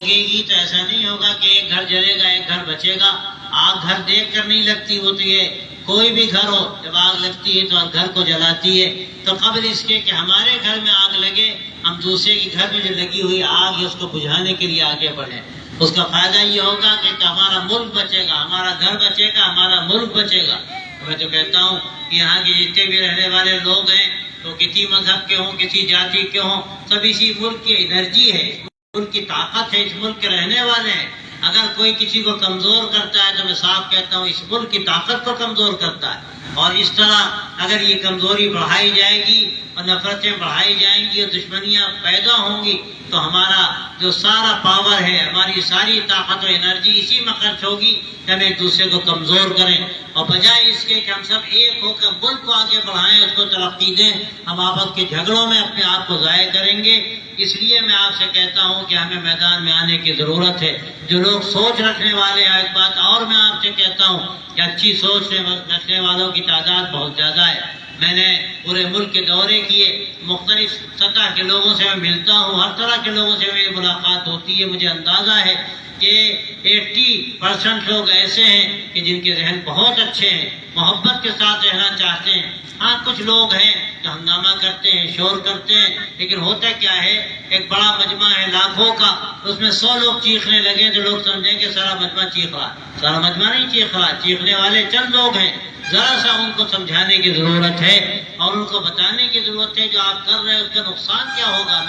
گی تو ایسا نہیں ہوگا کہ ایک گھر جلے گا ایک گھر بچے گا. آگ گھر دیکھ کر نہیں لگتی ہوتی ہے. کوئی بھی گھر ہو جب آگ لگتی ہے تو گھر کو جلاتی ہے. تو قبل اس کے کہ ہمارے گھر میں آگ لگے ہم دوسرے کے گھر میں جو لگی ہوئی آگ ہے اس کو بجھانے کے لیے آگے بڑھیں. اس کا فائدہ یہ ہوگا کہ ہمارا ملک بچے گا, ہمارا گھر بچے گا, ہمارا ملک بچے گا. میں تو کہتا ہوں کہ یہاں کے جتنے بھی رہنے والے لوگ ہیں تو کسی مذہب کے ہوں کسی جاتی کے ہوں, سب اسی ملک کی انرجی ہے, ملک کی طاقت ہے, اس ملک کے رہنے والے ہیں. اگر کوئی کسی کو کمزور کرتا ہے تو میں صاف کہتا ہوں اس ملک کی طاقت کو کمزور کرتا ہے. اور اس طرح اگر یہ کمزوری بڑھائی جائے گی اور نفرتیں بڑھائی جائیں گی اور دشمنیاں پیدا ہوں گی تو ہمارا جو سارا پاور ہے, ہماری ساری طاقت و انرجی اسی میں خرچ ہوگی کہ ہم ایک دوسرے کو کمزور کریں. اور بجائے اس کے کہ ہم سب ایک ہو کر ملک کو آگے بڑھائیں, اس کو ترقی دیں, ہم آپس کے جھگڑوں میں اپنے آپ کو ضائع کریں گے. اس لیے میں آپ سے کہتا ہوں کہ ہمیں میدان میں آنے کی ضرورت ہے. جو لوگ سوچ رکھنے والے ہیں, ایک بات اور میں آپ سے کہتا ہوں کہ اچھی سوچ رکھنے والوں کی تعداد بہت زیادہ ہے. میں نے پورے ملک کے دورے کیے, مختلف سطح کے لوگوں سے میں ملتا ہوں, ہر طرح کے لوگوں سے میری ملاقات ہوتی ہے. مجھے اندازہ ہے کہ 80% لوگ ایسے ہیں کہ جن کے ذہن بہت اچھے ہیں, محبت کے ساتھ رہنا چاہتے ہیں. ہاں کچھ لوگ ہیں جو ہنگامہ کرتے ہیں, شور کرتے ہیں, لیکن ہوتا کیا ہے, ایک بڑا مجمع ہے لاکھوں کا, اس میں 100 لوگ چیخنے لگے تو لوگ سمجھیں کہ سارا مجمع چیخ رہا. سارا مجمع نہیں چیخ رہا, چیخنے والے چند لوگ ہیں. ذرا سا ان کو سمجھانے کی ضرورت ہے اور ان کو بتانے کی ضرورت ہے جو آپ کر رہے ہیں اس کا نقصان کیا ہوگا.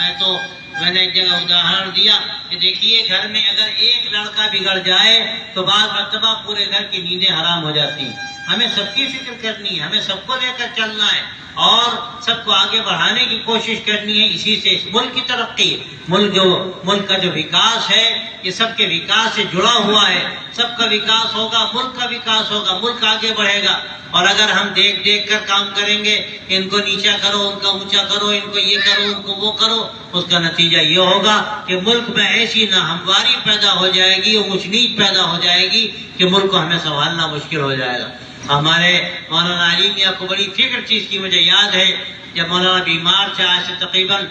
میں نے ایک جگہ اداہرن دیا کہ دیکھیے گھر میں اگر ایک لڑکا بگڑ جائے تو بعض مرتبہ پورے گھر کی نیندیں حرام ہو جاتی ہیں. ہمیں سب کی فکر کرنی ہے, ہمیں سب کو لے کر چلنا ہے اور سب کو آگے بڑھانے کی کوشش کرنی ہے. اسی سے اس ملک کی ترقی, ملک کا جو وکاس ہے یہ سب کے وکاس سے جڑا ہوا ہے. سب کا وکاس ہوگا, ملک کا وکاس ہوگا, ملک آگے بڑھے گا. اور اگر ہم دیکھ کر کام کریں گے کہ ان کو نیچا کرو, ان کا اونچا کرو, ان کو یہ کرو, ان کو وہ کرو, اس کا نتیجہ یہ ہوگا کہ ملک میں ایسی ناہمواری پیدا ہو جائے گی اور اونچ نیچ پیدا ہو جائے گی کہ ملک کو ہمیں سنبھالنا مشکل ہو جائے گا. ہمارے مولانا علی میاں کو بڑی فکر چیز کی مجھے یاد ہے, جب مولانا بیمار تھے, آج سے تقریباً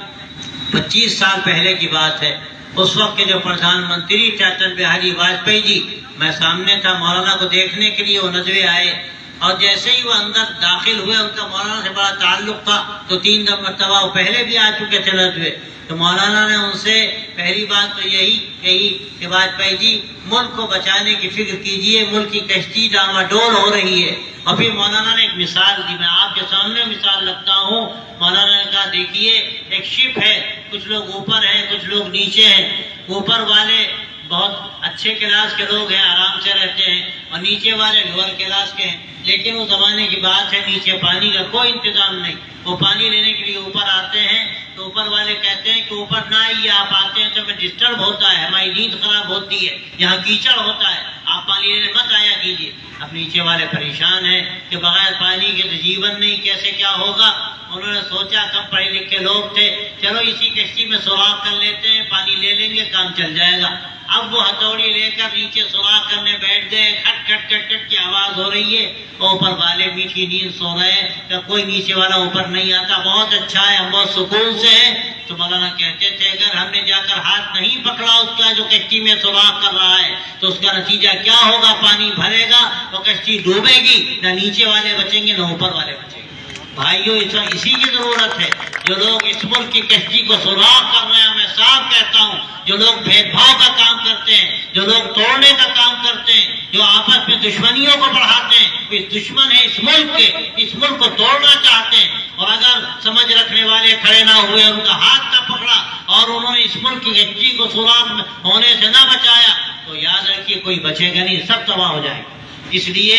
25 سال پہلے کی بات ہے. اس وقت کے جو پردھان منتری تھے اٹل بہاری واجپئی جی, میں سامنے تھا. مولانا کو دیکھنے کے لیے وہ ندوے آئے اور جیسے ہی وہ اندر داخل ہوئے, ان کا مولانا سے بڑا تعلق تھا تو 3 مرتبہ وہ پہلے بھی آ چکے تھے ندوے. تو مولانا نے ان سے پہلی بات تو یہی کہی کہ واجپئی جی ملک کو بچانے کی فکر کیجئے, ملک کی کشتی ڈاواڈول ہو رہی ہے. اور پھر مولانا نے ایک مثال دی, میں آپ کے سامنے مثال رکھتا ہوں. مولانا نے کہا دیکھیے ایک شپ ہے, کچھ لوگ اوپر ہیں کچھ لوگ نیچے ہیں. اوپر والے بہت اچھے کلاس کے لوگ ہیں, آرام سے رہتے ہیں, اور نیچے والے لوور کلاس کے ہیں. لیکن اس زمانے کی بات ہے, نیچے پانی کا کوئی انتظام نہیں. وہ پانی لینے کے لیے اوپر آتے ہیں تو اوپر والے کہتے ہیں کہ اوپر نہ آئیے, آپ آتے ہیں تو ہمیں ڈسٹرب ہوتا ہے, ہماری نیند خراب ہوتی ہے, یہاں کیچڑ ہوتا ہے, آپ پانی لینے مت آیا کیجیے. اب نیچے والے پریشان ہیں کہ بغیر پانی کے تو جیون نہیں, کیسے کیا ہوگا. انہوں نے سوچا, کم پڑھے لکھے لوگ تھے, چلو اسی کشتی میں سوراخ کر لیتے ہیں, پانی لے لیں گے, کام چل جائے گا. اب وہ ہتھوڑی لے کر نیچے سوراخ کرنے بیٹھ گئے, کھٹ کھٹ کھٹ کھٹ کی آواز ہو رہی ہے, اوپر والے میٹھی نیند سو رہے ہیں کہ کوئی نیچے والا اوپر نہیں آتا, بہت اچھا ہے, ہم بہت سکون سے ہیں. تو مولانا کہتے تھے اگر ہم نے جا کر ہاتھ نہیں پکڑا اس کا جو کشتی میں سوراخ کر رہا ہے تو اس کا نتیجہ کیا ہوگا, پانی بھرے گا اور کشتی ڈوبے گی, نہ نیچے والے بچیں گے نہ اوپر والے بچیں گے. بھائیو اسی کی ضرورت ہے. جو لوگ اس ملک کی کشتی کو سوراخ کر رہے ہیں, میں صاف کہتا ہوں, جو لوگ بھید بھاؤ کا کام کرتے ہیں, جو لوگ توڑنے کا کام کرتے ہیں, جو آپس میں دشمنیوں کو بڑھاتے ہیں, اس دشمن ہے اس ملک کے, اس ملک کو توڑنا چاہتے ہیں. اور اگر سمجھ رکھنے والے کھڑے نہ ہوئے, ان کا ہاتھ نہ پکڑا اور انہوں نے اس ملک کی کشتی کو سوراخ ہونے سے نہ بچایا تو یاد رکھیے کوئی بچے گا نہیں, سب تباہ ہو جائے گا. اس لیے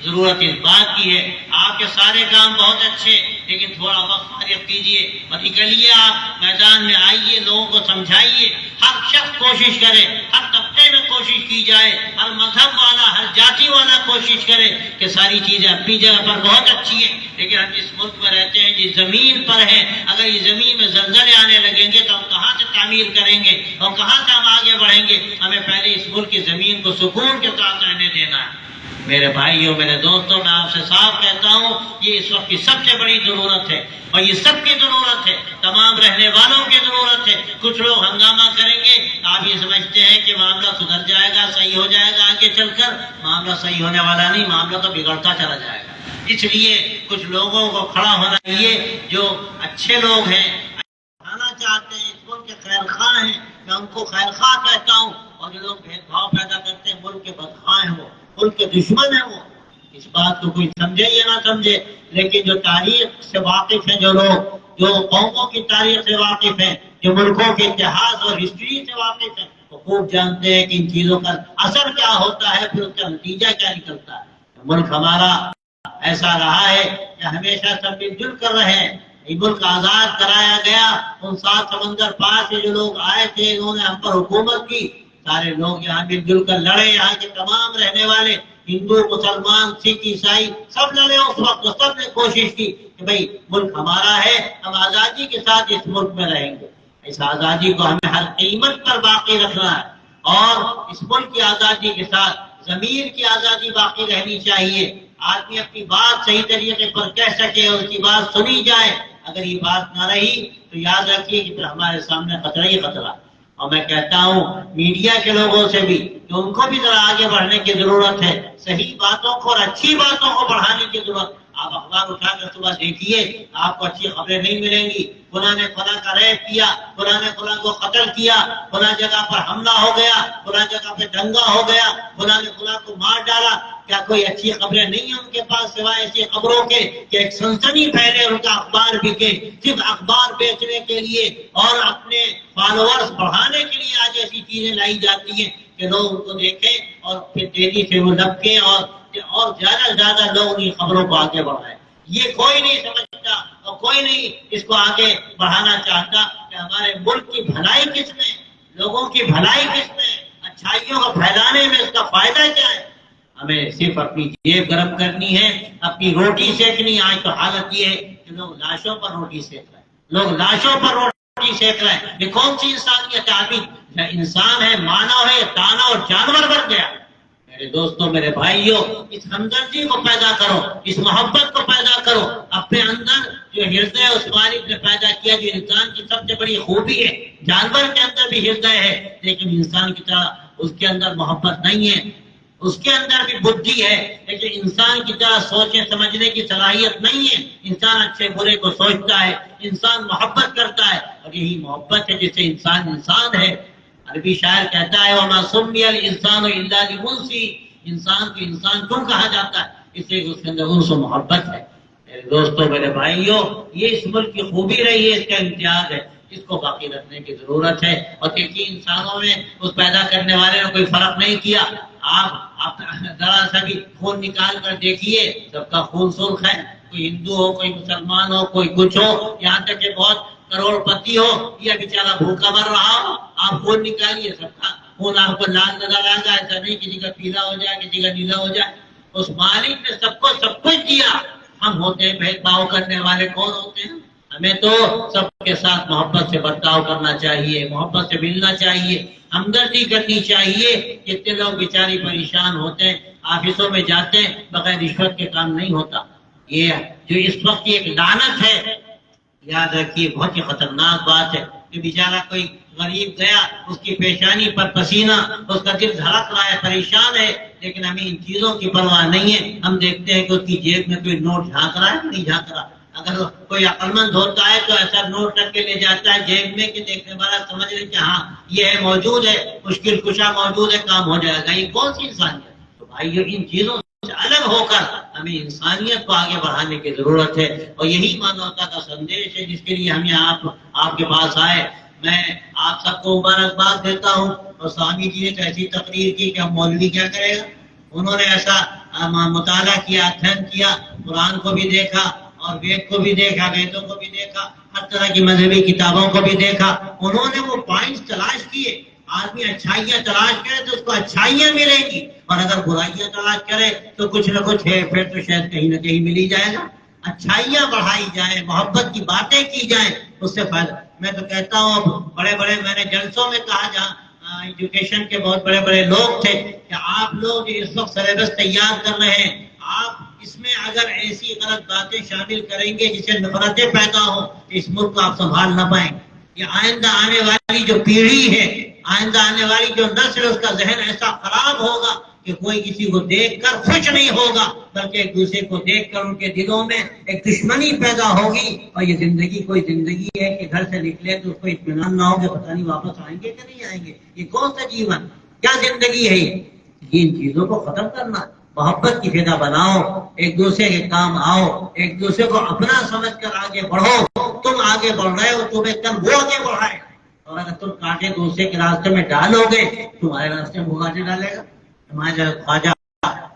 ضرورت اس بات کی ہے, آپ کے سارے کام بہت اچھے, لیکن تھوڑا وقت فارغ کیجئے اور نکلیے, آپ میدان میں آئیے, لوگوں کو سمجھائیے. ہر شخص کوشش کرے, ہر طبقے میں کوشش کی جائے, ہر مذہب والا, ہر جاتی والا کوشش کرے کہ ساری چیزیں اپنی جگہ پر بہت اچھی ہیں, لیکن ہم جس ملک میں رہتے ہیں, جس زمین پر ہیں, اگر یہ زمین میں زلزلے آنے لگیں گے تو ہم کہاں سے تعمیر کریں گے اور کہاں سے ہم آگے بڑھیں گے. ہمیں پہلے اس ملک کی زمین کو سکون کے ساتھ رہنے دینا ہے. میرے بھائیوں, میرے دوستوں, میں آپ سے صاف کہتا ہوں یہ اس وقت کی سب سے بڑی ضرورت ہے اور یہ سب کی ضرورت ہے. تمام رہنے والوں کی ضرورت ہے. کچھ لوگ ہنگامہ کریں گے، آپ یہ سمجھتے ہیں کہ معاملہ سدھر جائے گا، صحیح ہو جائے گا، آگے چل کر معاملہ صحیح ہونے والا نہیں، معاملہ تو بگڑتا چلا جائے گا. اس لیے کچھ لوگوں کو کھڑا ہونا چاہیے جو اچھے لوگ ہیں، آنا چاہتے ہیں، اس ملک کے خیر خواہ ہیں. میں ان کو خیر خواہ کہتا ہوں. اور جو لوگ بھید بھاؤ پیدا کرتے ہیں، ملک کے بدخواہ ہیں، وہ ملک کے دشمن ہیں. وہ اس بات کو کوئی سمجھے یا نہ سمجھے، لیکن جو تاریخ سے واقف ہیں، جو لوگ جو قوموں کی تاریخ سے واقف ہیں، جو ملکوں کے اتحاد اور ہسٹری سے واقف ہیں، وہ خوب جانتے ہیں کہ ان چیزوں کا اثر کیا ہوتا ہے، پھر اس کا نتیجہ کیا نکلتا ہے. ملک ہمارا ایسا رہا ہے کہ ہمیشہ سب مل جل کر رہے ہیں. یہ ملک آزاد کرایا گیا، ان 7 سمندر پار سے جو لوگ آئے تھے، انہوں نے ہم پر حکومت کی. سارے لوگ یہاں مل جل کر لڑے، یہاں کے تمام رہنے والے ہندو، مسلمان، سکھ، عیسائی سب لڑے. اس وقت سب نے کوشش کی کہ بھئی ملک ہمارا ہے، ہم آزادی کے ساتھ اس ملک میں رہیں گے. اس آزادی کو ہمیں ہر قیمت پر باقی رکھنا ہے، اور اس ملک کی آزادی کے ساتھ ضمیر کی آزادی باقی رہنی چاہیے. آدمی اپنی بات صحیح طریقے پر کہہ سکے اور اس کی بات سنی جائے. اگر یہ بات نہ رہی تو یاد رکھیے کہ پھر ہمارے سامنے خطرہ ہی خطرہ. اور میں کہتا ہوں میڈیا کے لوگوں سے بھی کہ ان کو بھی ذرا آگے بڑھنے کی ضرورت ہے. صحیح باتوں کو اور اچھی باتوں کو بڑھانے کی ضرورت. آپ اخبار اٹھا کر صبح دیکھیے، آپ کو اچھی خبریں نہیں ملیں گی. فلاں نے فلاں کا ریپ کیا، فلاں نے فلاں کو قتل کیا، فلاں جگہ پر حملہ ہو گیا، فلاں جگہ پہ دنگا ہو گیا، فلاں نے فلاں کو مار ڈالا. کیا کوئی اچھی خبریں نہیں ہیں ان کے پاس سوائے ایسی خبروں کے کہ ایک سنسنی پھیلے، ان کا اخبار بکے؟ صرف اخبار بیچنے کے لیے اور اپنے فالوورز بڑھانے کے لیے آج ایسی چیزیں لائی جاتی ہیں کہ لوگ ان کو دیکھیں اور پھر تیزی سے وہ لپکیں اور زیادہ سے زیادہ لوگ ان خبروں کو آگے بڑھائیں. یہ کوئی نہیں سمجھتا اور کوئی نہیں اس کو آگے بڑھانا چاہتا کہ ہمارے ملک کی بھلائی کس میں، لوگوں کی بھلائی کس میں، اچھائیوں کو پھیلانے میں اس کا فائدہ کیا ہے. ہمیں صرف اپنی جیب گرم کرنی ہے، اپنی روٹی سیکنی. آج تو حالت یہ ہے کہ لوگ لاشوں پر روٹی سیک رہے ہیں، لوگ لاشوں پر روٹی سیک رہے ہیں. یہ کون سی انسانیت ہے؟ آدمی انسان ہے، مانو ہے، دانا اور جانور بن گیا. میرے دوستوں، میرے بھائیوں، اس ہمدردی کو پیدا کرو، اس محبت کو پیدا کرو اپنے اندر. جو ہردے اس مالک نے پیدا کیا، جو انسان کی سب سے بڑی خوبی ہے. جانور کے اندر بھی ہردے ہے، لیکن انسان کی طرح اس کے اندر محبت نہیں ہے. اس کے اندر بھی بدھی ہے، لیکن انسان کی طرح سوچنے سمجھنے کی صلاحیت نہیں ہے. انسان اچھے برے کو سوچتا ہے، انسان محبت کرتا ہے، اور یہی محبت ہے جس سے انسان انسان ہے. عربی شاعر کہتا ہے وَمَا سُمِّيَ الْإِنسَانُ إِلَّا لِأُنْسِهِ. انسان کو انسان کیوں کہا جاتا ہے؟ اس لیے اس کے اندر انس و محبت ہے. میرے دوستوں، میرے بھائیوں، یہ اس ملک کی خوبی رہی ہے، اس کا امتیاز ہے. اس کو باقی رکھنے کی ضرورت ہے. اور دیکھیے انسانوں میں اس پیدا کرنے والے نے کوئی فرق نہیں کیا. آپ ذرا سا بھی خون نکال کر دیکھیے، سب کا خون سرخ ہے. کوئی ہندو ہو، کوئی مسلمان ہو، کوئی کچھ ہو، یہاں تک کہ بہت کروڑ پتی ہو یا بیچارہ بھوکا مر رہا ہو، آپ خون نکالیے، سب کا خون آپ کو لال نظر آ جائے. ایسا نہیں کسی کا پیلا ہو جائے، کسی کا نیلا ہو جائے. اس مالک نے سب کو سب کچھ دیا. ہم ہوتے ہیں بھید بھاؤ کرنے والے. کون ہوتے ہیں؟ ہمیں تو سب کے ساتھ محبت سے برتاؤ کرنا چاہیے، محبت سے ملنا چاہیے، ہمدردی کرنی چاہیے. کتنے لوگ بیچاری پریشان ہوتے ہیں، آفسوں میں جاتے ہیں، بغیر رشوت کے کام نہیں ہوتا. یہ جو اس وقت کی ایک لعنت ہے، یاد رکھیے بہت ہی خطرناک بات ہے. کہ بیچارہ کوئی غریب گیا، اس کی پیشانی پر پسینہ، اس کا دل دھڑک رہا ہے، پریشان ہے، لیکن ہمیں ان چیزوں کی پرواہ نہیں ہے. ہم دیکھتے ہیں کہ اس کی جیب میں کوئی نوٹ جھانک رہا ہے، نہیں جھانک رہا. اگر کوئی عقلمند ہوتا ہے تو ایسا نوٹ کر کے لے جاتا ہے جیب میں کہ دیکھنے والا سمجھ لے کہ ہاں یہ ہے، موجود ہے، مشکل کشا موجود ہے، کام ہو جائے گا. یہ کون سی انسانیت؟ تو بھائیو، ان چیزوں سے الگ ہو کر ہمیں انسانیت کو آگے بڑھانے کی ضرورت ہے. اور یہی مانوتا کا سندیش ہے جس کے لیے ہم یہاں آپ کے پاس آئے. میں آپ سب کو مبارکباد دیتا ہوں. اور سوامی جی نے تو ایسی تقریر کی کہ اب مولوی کیا کرے گا. انہوں نے ایسا مطالعہ کیا، ادھین کیا، قرآن کو بھی دیکھا اور وید کو بھی دیکھا، ویدوں کو بھی دیکھا، ہر طرح کی مذہبی کتابوں کو بھی دیکھا. انہوں نے وہ پوائنٹس تلاش کیے. آدمی اچھائیاں تلاش کرے تو اس کو اچھائیاں ملیں گی، اور اگر برائیاں تلاش کرے تو کچھ نہ کچھ ہے پھر تو شاید کہیں نہ کہیں مل ہی جائے گا. اچھائیاں بڑھائی جائیں، محبت کی باتیں کی جائیں، اس سے فائدہ. میں تو کہتا ہوں بڑے بڑے میں نے جلسوں میں کہا جہاں ایجوکیشن کے بہت بڑے بڑے لوگ تھے کہ آپ لوگ اس وقت سلیبس تیار کر رہے ہیں، آپ اس میں اگر ایسی غلط باتیں شامل کریں گے جس سے نفرتیں پیدا ہوں اس ملک کو آپ سنبھال نہ پائیں. یہ آئندہ آنے والی جو پیڑھی ہے، آئندہ آنے والی جو نسل، اس کا ذہن ایسا خراب ہوگا کہ کوئی کسی کو دیکھ کر خوش نہیں ہوگا، بلکہ ایک دوسرے کو دیکھ کر ان کے دلوں میں ایک دشمنی پیدا ہوگی. اور یہ زندگی کوئی زندگی ہے کہ گھر سے نکلے تو اس کو اطمینان نہ ہو کہ پتہ نہیں واپس آئیں گے کہ نہیں آئیں گے. یہ کون سا جیون، کیا زندگی ہے یہ؟ ان چیزوں کو ختم کرنا، محبت کی فضا بناؤ، ایک دوسرے کے کام آؤ، ایک دوسرے کو اپنا سمجھ کر آگے بڑھو. تم آگے بڑھ رہے ہو، تمہیں کل وہ آگے بڑھائے. اور اگر تم کانٹے دوسرے کے راستے میں ڈالو گے، تمہارے راستے میں وہ کانٹے ڈالے گا. ہمارے خواجہ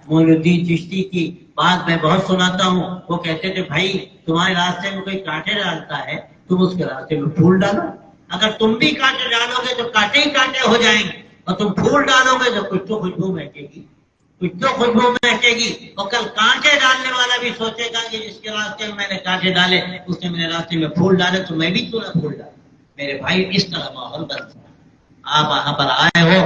معین الدین چشتی کی بات میں بہت سناتا ہوں. وہ کہتے تھے بھائی تمہارے راستے میں کوئی کانٹے ڈالتا ہے، تم اس کے راستے میں پھول ڈالو. اگر تم بھی کانٹے ڈالو گے تو کانٹے ہی کانٹے ہو جائیں گے، اور تم پھول ڈالو گے تو کچھ تو خوشبو مہکے گی، کچھ تو خوشبو مہکے گی. اور کل کانٹے ڈالنے والا بھی سوچے گا کہ جس کے راستے میں نے کانٹے ڈالے اس نے میرے راستے میں پھول ڈالے تو میں بھی کیوں نہ پھول ڈالوں. میرے بھائی اس طرح ماحول بنتا ہے. آپ یہاں پر آئے ہو،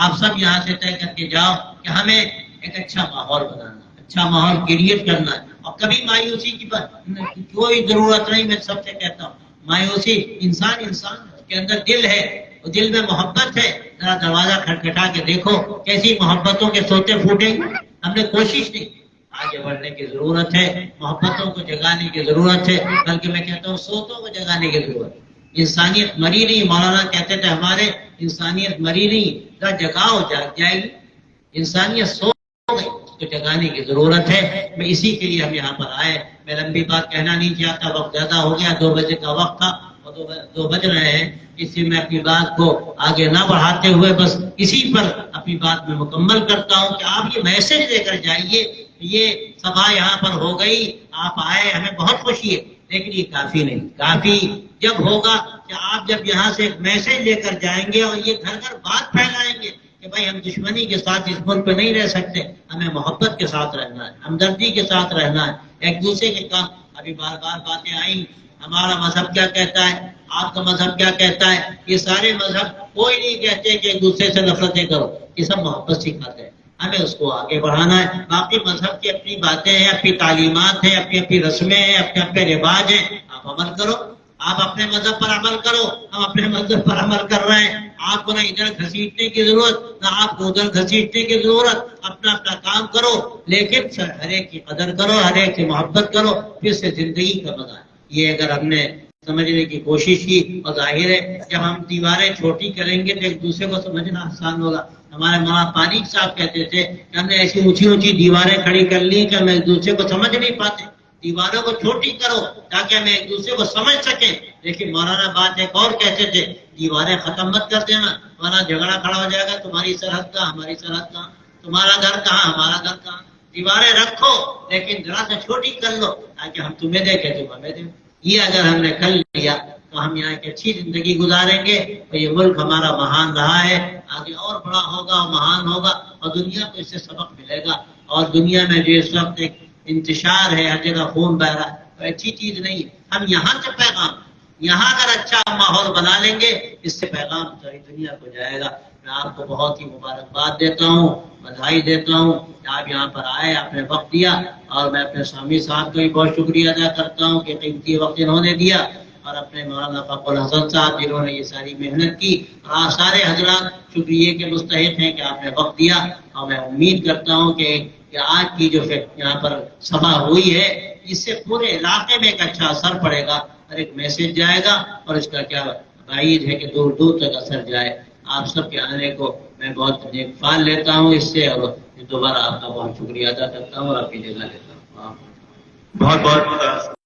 آپ سب یہاں سے طے کر کے جاؤ کہ ہمیں ایک اچھا ماحول بنانا، اچھا ماحول کریٹ کرنا ہے. اور کبھی مایوسی کی کوئی ضرورت نہیں. میں سب سے کہتا ہوں مایوسی، انسان اس کے اندر دل ہے، وہ دل میں محبت ہے. ذرا دروازہ کھٹکھٹا کے دیکھو کیسی محبتوں کے سوتے پھوٹیں. ہم نے کوشش نہیں. آگے بڑھنے کی ضرورت ہے، محبتوں کو جگانے کی ضرورت ہے، بلکہ میں کہتا ہوں سوتوں کو جگانے کی ضرورت ہے. انسانیت مری نہیں. مولانا کہتے تھے ہمارے انسانیت مری نہیں، کا جگاؤ جاگ جائے گی. انسانیت سو گئی، اس کو جگانے کی ضرورت ہے. میں اسی کے لیے ہم یہاں پر آئے. میں لمبی بات کہنا نہیں چاہتا، وقت زیادہ ہو گیا، 2 بجے کا وقت تھا اور 2 بج رہے ہیں. اس لیے میں اپنی بات کو آگے نہ بڑھاتے ہوئے بس اسی پر اپنی بات میں مکمل کرتا ہوں کہ آپ یہ میسج لے کر جائیے. یہ سبھا یہاں پر ہو گئی، آپ آئے، ہمیں بہت خوشی ہے، لیکن یہ کافی نہیں. کافی جب ہوگا کہ آپ جب یہاں سے ایک میسج لے کر جائیں گے اور یہ گھر گھر بات پھیلائیں گے کہ بھائی ہم دشمنی کے ساتھ اس ملک پہ نہیں رہ سکتے، ہمیں محبت کے ساتھ رہنا ہے، ہمدردی کے ساتھ رہنا ہے، ایک دوسرے کے کام. ابھی بار بار باتیں آئیں، ہمارا مذہب کیا کہتا ہے، آپ کا مذہب کیا کہتا ہے. یہ سارے مذہب کوئی نہیں کہتے کہ ایک دوسرے سے نفرتیں کرو، یہ سب محبت سکھاتے ہیں. ہمیں اس کو آگے بڑھانا ہے. باقی مذہب کی اپنی باتیں ہیں، اپنی تعلیمات ہیں، اپنی اپنی رسمیں ہیں، اپنے اپنے رواج ہیں. آپ عمل کرو، آپ اپنے مذہب پر عمل کرو. ہم اپنے مذہب پر عمل کر رہے ہیں. آپ کو نہ ادھر گھسیٹنے کی ضرورت، نہ آپ کو ادھر گھسیٹنے کی ضرورت. اپنا اپنا کام کرو، لیکن ہر ایک کی قدر کرو، ہر ایک کی محبت کرو، پھر سے زندگی کا مزہ ہے. یہ اگر ہم نے سمجھنے کی کوشش کی، اور ظاہر ہے جب ہم دیواریں چھوٹی کریں گے تو ایک دوسرے کو سمجھنا آسان ہوگا. ہمارے مولانا پانی صاحب کہتے تھے کہ ہم نے ایسی اونچی اونچی دیواریں کھڑی کر لی کہ ہم ایک دوسرے کو سمجھ نہیں پاتے. دیواروں کو چھوٹی کرو تاکہ ہم ایک دوسرے کو سمجھ سکیں. لیکن مولانا بات ایک اور کہتے تھے، دیواریں ختم مت کر دینا ورنہ جھگڑا کھڑا ہو جائے گا. تمہاری سرحد کہاں، ہماری سرحد کہاں، تمہارا گھر کہاں، ہمارا گھر کہاں. دیواریں رکھو لیکن ذرا سے چھوٹی کر لو تاکہ ہم تمہیں دیکھیں تم ہمیں دیکھیں. یہ اگر ہم نے کر لیا تو ہم یہاں کی اچھی زندگی گزاریں گے. اور یہ ملک ہمارا مہان رہا ہے، آگے اور بڑا ہوگا اور مہان ہوگا، اور دنیا کو اس سے سبق ملے گا. اور دنیا میں جو اس وقت ایک انتشار ہے، ہر جگہ خون بہ رہا ہے، تو اچھی چیز نہیں ہے. ہم یہاں سے پیغام، یہاں اگر اچھا ماحول بنا لیں گے، اس سے پیغام ساری دنیا کو جائے گا. میں آپ کو بہت ہی مبارکباد دیتا ہوں، بدھائی دیتا ہوں کہ آپ یہاں پر آئے، آپ نے وقت دیا. اور میں اپنے سوامی صاحب کا بھی بہت شکریہ ادا کرتا ہوں کہ قیمتی وقت انہوں نے دیا، اور اپنے مولانا فخر الحسن صاحب جنہوں نے یہ ساری محنت کی. اور آپ سارے حضرات شکریہ کے مستحق ہیں کہ آپ نے وقت دیا. اور میں امید کرتا ہوں کہ آج کی جو یہاں پر سبھا ہوئی ہے، اس سے پورے علاقے میں ایک اچھا اثر پڑے گا اور ایک میسج جائے گا. اور اس کا کیا بعید ہے کہ دور دور تک اثر جائے. آپ سب کے آنے کو میں بہت نیک فال لیتا ہوں اس سے، اور دوبارہ آپ کا بہت شکریہ ادا کرتا ہوں اور اپنی جگہ لیتا ہوں. بہت بہت